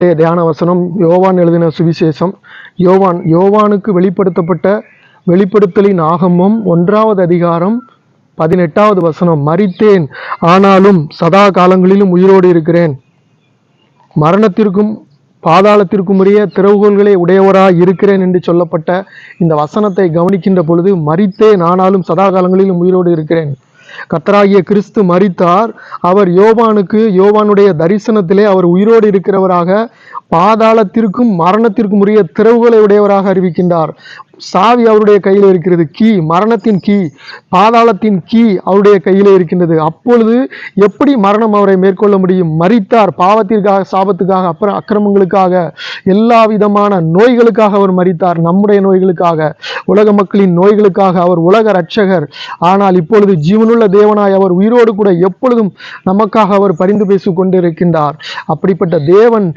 தியான வசனம் யோவான் எழுதின சுவிசேஷம். யோவானுக்கு வெளிப்படுத்தப்பட்ட வெளிப்படுத்தலின் ஆகமம் 1வது அதிகாரம் 18வது வசனம். மரித்தேன், ஆனாலும் சதா காலங்களிலும் உயிரோடு இருக்கிறேன். மரணத்திற்கும் பாதாளத்திற்கும் உரிய திறவுகோல்களை உடையவராய் இருக்கிறேன் என்று சொல்லப்பட்ட இந்த வசனத்தை கவனிக்கின்ற பொழுது, மரித்தேன் ஆனாலும் சதா காலங்களிலும் உயிரோடு இருக்கிறேன். கர்த்தராகிய கிறிஸ்து மரித்தார். அவர் யோவானுடைய தரிசனத்திலே அவர் உயிரோடு இருக்கிறவராக, பாதாளத்திற்கும் மரணத்திற்கும் உரிய திறவுகளை உடையவராக அறிவிக்கின்றார். சாவி அவருடைய கையில் இருக்கிறது. மரணத்தின் பாதாளத்தின் அவருடைய கையில் இருக்கின்றது. அப்பொழுது எப்படி மரணம் அவரை மேற்கொள்ள முடியும்? மரித்தார். பாவத்திற்காக, சாபத்துக்காக, அப்புறம் அக்கிரமங்களுக்காக, எல்லா விதமான நோய்களுக்காக அவர் மரித்தார். நம்முடைய நோய்களுக்காக, உலக மக்களின் நோய்களுக்காக அவர் உலக இரட்சகர். ஆனால் இப்பொழுது ஜீவனுள்ள தேவனாய் அவர் உயிரோடு கூட எப்பொழுதும் நமக்காக அவர் பரிந்து பேசிக் கொண்டிருக்கின்றார். அப்படிப்பட்ட தேவன்